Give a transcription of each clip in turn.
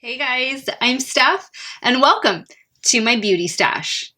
Hey guys, I'm Steph, and welcome to my beauty stash.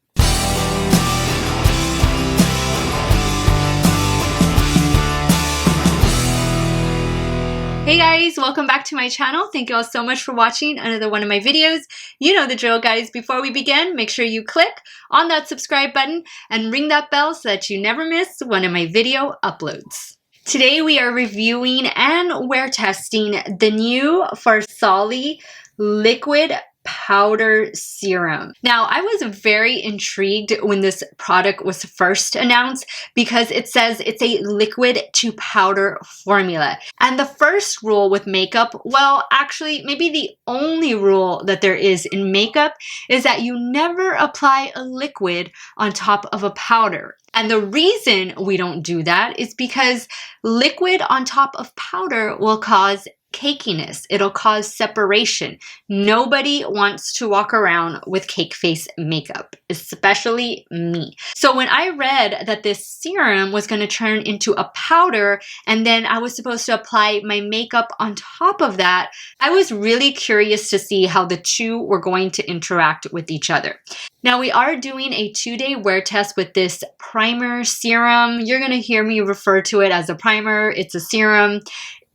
Hey guys, welcome back to my channel. Thank you all so much for watching another one of my videos. You know the drill, guys. Before we begin, make sure you click on that subscribe button and ring that bell so that you never miss one of my video uploads. Today we are reviewing and wear testing the new FARSALI liquid powder serum. Now, I was very intrigued when this product was first announced because it says it's a liquid to powder formula. And the first rule with makeup, well, actually, maybe the only rule that there is in makeup is that you never apply a liquid on top of a powder. And the reason we don't do that is because liquid on top of powder will cause cakiness. It'll cause separation. Nobody wants to walk around with cake face makeup, especially me. So when I read that this serum was going to turn into a powder and then I was supposed to apply my makeup on top of that, I was really curious to see how the two were going to interact with each other. Now we are doing a 2-day wear test with this primer serum. You're going to hear me refer to it as a primer. It's a serum.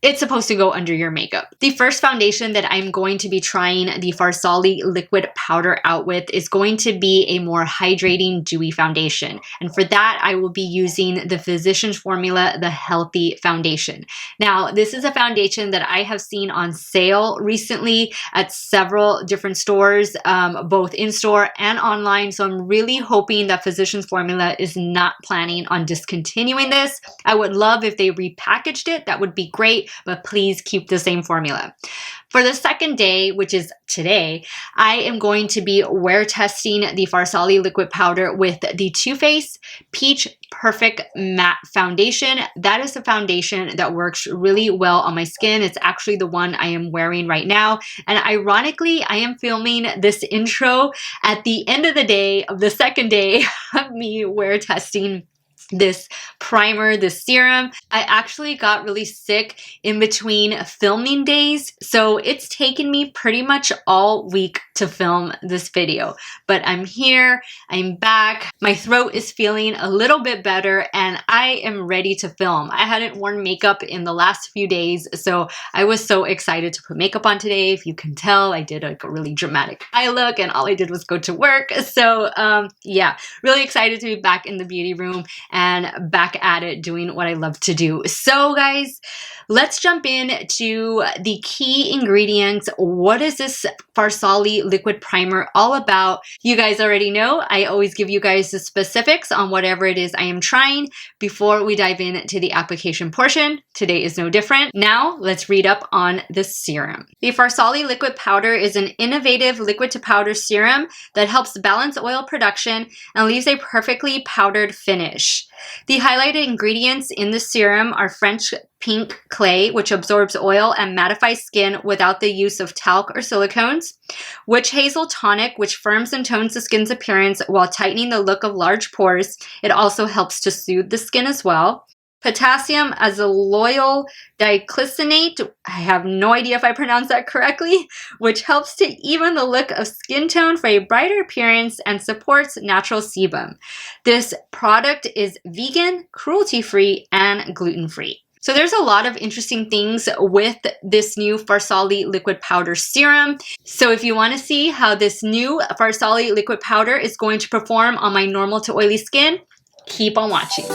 It's supposed to go under your makeup. The first foundation that I'm going to be trying the FARSALI liquid powder out with is going to be a more hydrating, dewy foundation. And for that, I will be using the Physicians Formula, the Healthy Foundation. Now, this is a foundation that I have seen on sale recently at several different stores, both in-store and online. So I'm really hoping that Physicians Formula is not planning on discontinuing this. I would love if they repackaged it. That would be great. But please keep the same formula. For the second day, which is today, I am going to be wear testing the FARSALI liquid powder with the Too Faced Peach Perfect Matte Foundation. That is a foundation that works really well on my skin. It's actually the one I am wearing right now. And ironically, I am filming this intro at the end of the day of the second day of me wear testing this primer, this serum. I actually got really sick in between filming days, so it's taken me pretty much all week to film this video. But I'm here, I'm back, my throat is feeling a little bit better, and I am ready to film. I hadn't worn makeup in the last few days, so I was so excited to put makeup on today. If you can tell, I did like a really dramatic eye look, and all I did was go to work. So yeah, really excited to be back in the beauty room and back at it doing what I love to do. So guys, let's jump in to the key ingredients. What is this FARSALI liquid primer all about? You guys already know I always give you guys the specifics on whatever it is I am trying before we dive into the application portion. Today is no different. Now let's read up on the serum. The FARSALI liquid powder is an innovative liquid to powder serum that helps balance oil production and leaves a perfectly powdered finish. The highlighted ingredients in the serum are French pink clay, which absorbs oil and mattifies skin without the use of talc or silicones, witch hazel tonic, which firms and tones the skin's appearance while tightening the look of large pores. It also helps to soothe the skin as well. Potassium azelloyl diclycinate, I have no idea if I pronounced that correctly, which helps to even the look of skin tone for a brighter appearance and supports natural sebum. This product is vegan, cruelty-free, and gluten-free. So there's a lot of interesting things with this new FARSALI liquid powder serum. So if you want to see how this new FARSALI liquid powder is going to perform on my normal to oily skin, keep on watching.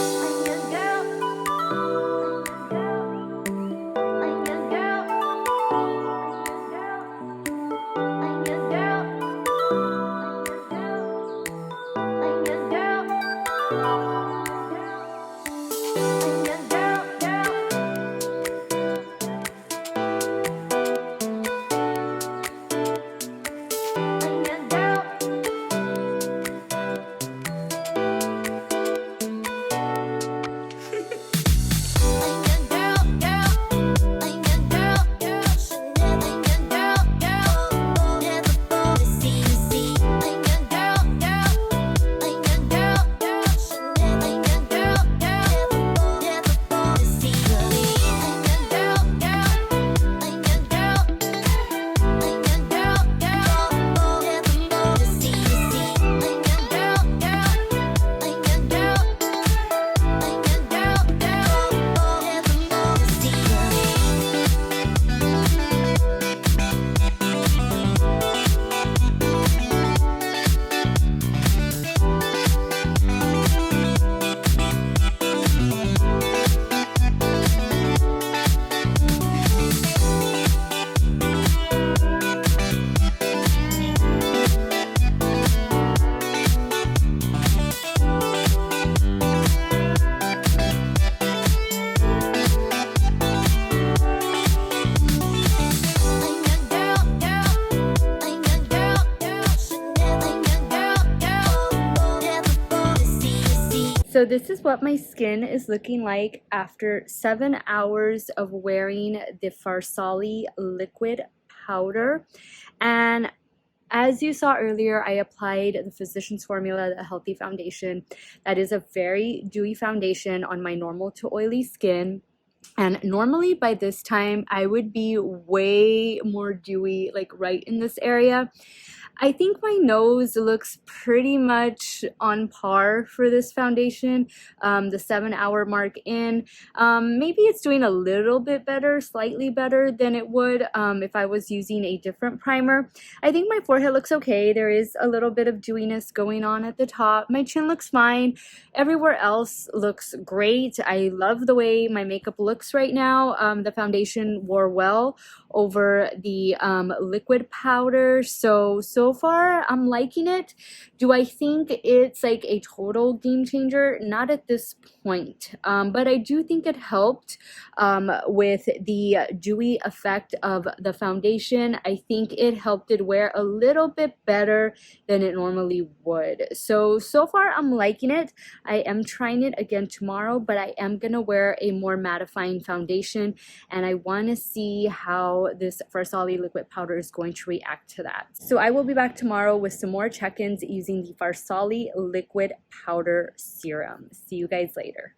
So this is what my skin is looking like after 7 hours of wearing the FARSALI liquid powder. And as you saw earlier, I applied the Physicians Formula, the Healthy Foundation. That is a very dewy foundation on my normal to oily skin. And normally by this time, I would be way more dewy, like right in this area. I think my nose looks pretty much on par for this foundation, the 7 hour mark in. Maybe it's doing a little bit better, slightly better than it would if I was using a different primer. I think my forehead looks okay. There is a little bit of dewiness going on at the top. My chin looks fine. Everywhere else looks great. I love the way my makeup looks right now. The foundation wore well over the liquid powder. So far I'm liking it. Do I think it's like a total game changer? Not at this point, but I do think it helped with the dewy effect of the foundation. I think it helped it wear a little bit better than it normally would. So far I'm liking it. I am trying it again tomorrow, but I am gonna wear a more mattifying foundation, and I want to see how this FARSALI liquid powder is going to react to that. So I will be back tomorrow with some more check-ins using the FARSALI liquid powder serum. See you guys later.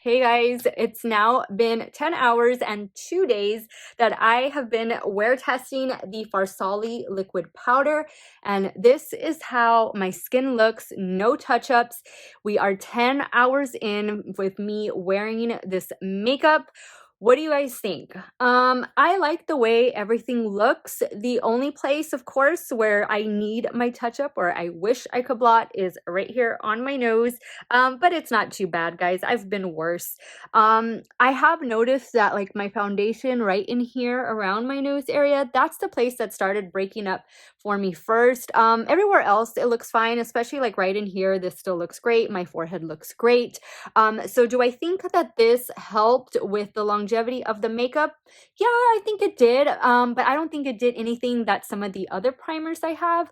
Hey guys, it's now been 10 hours and 2 days that I have been wear testing the FARSALI liquid powder, and this is how my skin looks. No touch-ups. We are 10 hours in with me wearing this makeup. What do you guys think? I like the way everything looks. The only place, of course, where I need my touch-up or I wish I could blot is right here on my nose. But it's not too bad, guys. I've been worse. I have noticed that like my foundation right in here around my nose area, that's the place that started breaking up for me first. Everywhere else, it looks fine, especially like right in here. This still looks great. My forehead looks great. So do I think that this helped with the longevity of the makeup? Yeah, I think it did, but I don't think it did anything that some of the other primers I have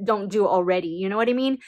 don't do already. You know what I mean?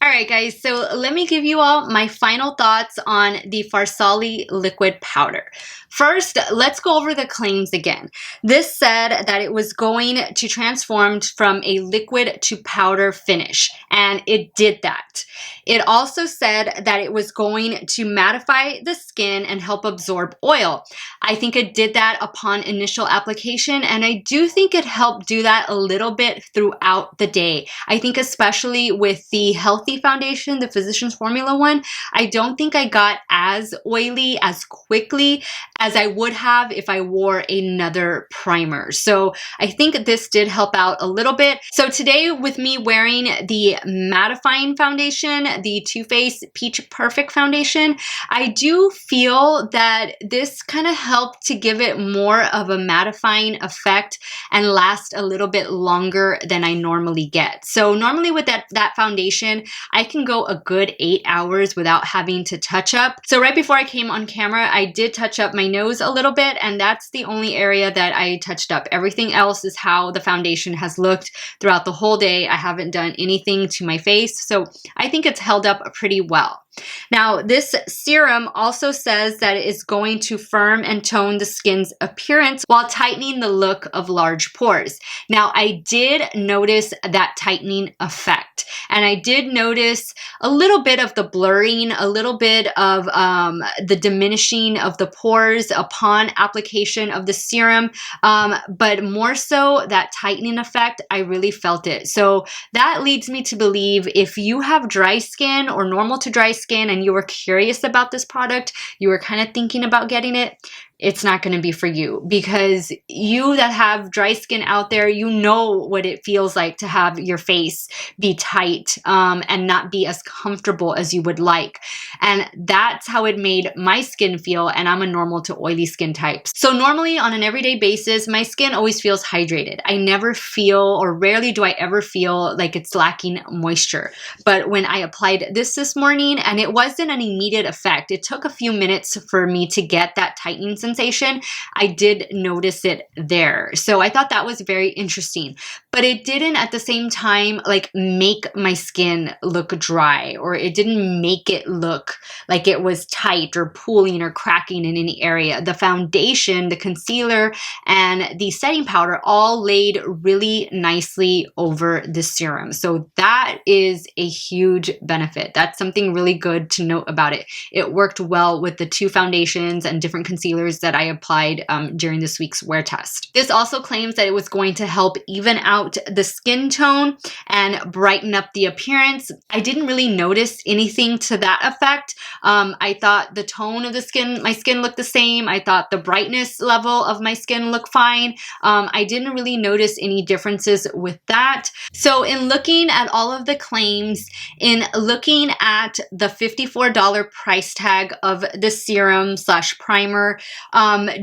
All right, guys, so let me give you all my final thoughts on the FARSALI liquid powder. First, let's go over the claims again. This said that it was going to transform from a liquid to powder finish, and it did that. It also said that it was going to mattify the skin and help absorb oil. I think it did that upon initial application, and I do think it helped do that a little bit throughout the day. I think especially with the Healthy Foundation, the Physicians Formula one, I don't think I got as oily as quickly as I would have if I wore another primer. So I think this did help out a little bit. So today with me wearing the mattifying foundation, the Too Faced Peach Perfect foundation, I do feel that this kind of helped to give it more of a mattifying effect and last a little bit longer than I normally get. So normally with that foundation, I can go a good 8 hours without having to touch up. So right before I came on camera, I did touch up my nose a little bit, and that's the only area that I touched up. Everything else is how the foundation has looked throughout the whole day. I haven't done anything to my face, so I think it's held up pretty well. Now, this serum also says that it is going to firm and tone the skin's appearance while tightening the look of large pores. Now, I did notice that tightening effect, and I did notice a little bit of the blurring, a little bit of the diminishing of the pores upon application of the serum, but more so that tightening effect, I really felt it. So that leads me to believe if you have dry skin or normal to dry skin and you were curious about this product, you were kind of thinking about getting it, it's not going to be for you, because you that have dry skin out there, you know what it feels like to have your face be tight and not be as comfortable as you would like. And that's how it made my skin feel, and I'm a normal to oily skin type. So normally on an everyday basis, my skin always feels hydrated. I never feel, or rarely do I ever feel like it's lacking moisture. But when I applied this morning, and it wasn't an immediate effect, it took a few minutes for me to get that tightening sensation, I did notice it there. So I thought that was very interesting, but it didn't at the same time like make my skin look dry, or it didn't make it look like it was tight or pooling or cracking in any area. The foundation, the concealer, and the setting powder all laid really nicely over the serum. So that is a huge benefit. That's something really good to note about it. It worked well with the two foundations and different concealers that I applied during this week's wear test. This also claims that it was going to help even out the skin tone and brighten up the appearance. I didn't really notice anything to that effect. I thought the tone of the skin, my skin looked the same. I thought the brightness level of my skin looked fine. I didn't really notice any differences with that. So in looking at all of the claims, in looking at the $54 price tag of the serum / primer,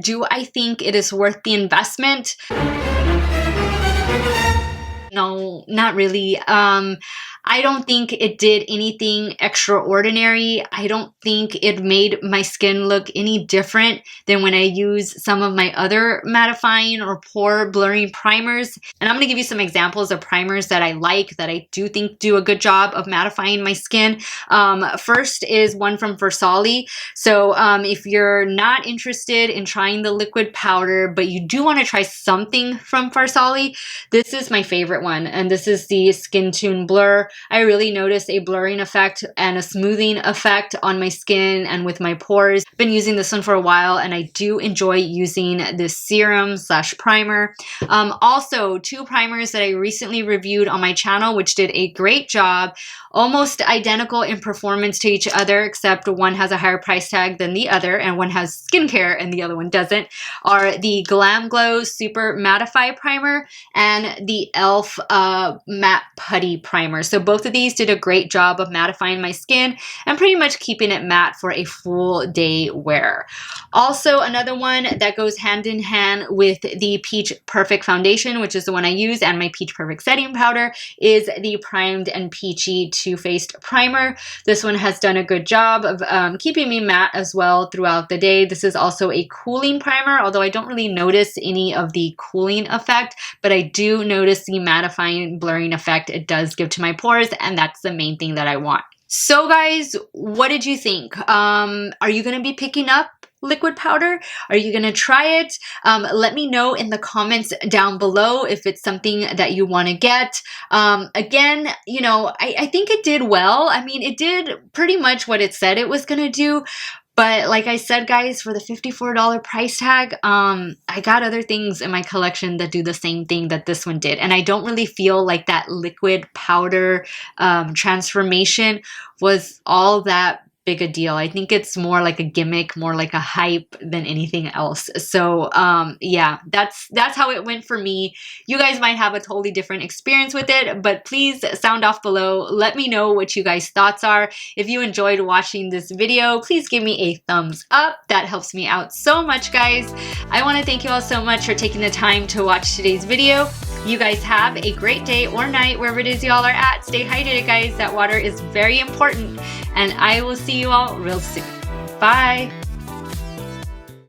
do I think it is worth the investment? No, not really. I don't think it did anything extraordinary. I don't think it made my skin look any different than when I use some of my other mattifying or pore blurring primers. And I'm going to give you some examples of primers that I like, that I do think do a good job of mattifying my skin. First is one from FARSALI. So if you're not interested in trying the liquid powder, but you do want to try something from FARSALI, this is my favorite one. And this is the Skin Tune Blur. I really noticed a blurring effect and a smoothing effect on my skin and with my pores. Been using this one for a while, and I do enjoy using this serum / primer. Also, two primers that I recently reviewed on my channel, which did a great job, almost identical in performance to each other, except one has a higher price tag than the other, and one has skincare and the other one doesn't, are the Glam Glow Super Mattify Primer and the e.l.f. Matte Putty Primer. So both of these did a great job of mattifying my skin and pretty much keeping it matte for a full day wear. Also, another one that goes hand in hand with the Peach Perfect Foundation, which is the one I use, and my Peach Perfect Setting Powder, is the Primed and Peachy Too Faced Primer. This one has done a good job of keeping me matte as well throughout the day. This is also a cooling primer, although I don't really notice any of the cooling effect, but I do notice the mattifying blurring effect it does give to my pores, and that's the main thing that I want. So guys, what did you think? Are you going to be picking up liquid powder? Are you gonna try it? Let me know in the comments down below if it's something that you want to get. Again, you know, I think it did well. I mean, it did pretty much what it said it was gonna do. But like I said, guys, for the $54 price tag, I got other things in my collection that do the same thing that this one did. And I don't really feel like that liquid powder transformation was all that big a deal. I think it's more like a gimmick, more like a hype than anything else. So yeah, that's how it went for me. You guys might have a totally different experience with it, but please sound off below. Let me know what you guys' thoughts are. If you enjoyed watching this video, please give me a thumbs up. That helps me out so much, guys. I want to thank you all so much for taking the time to watch today's video. You guys have a great day or night wherever it is y'all are at. Stay hydrated, guys. That water is very important. And I will see you all real soon. Bye.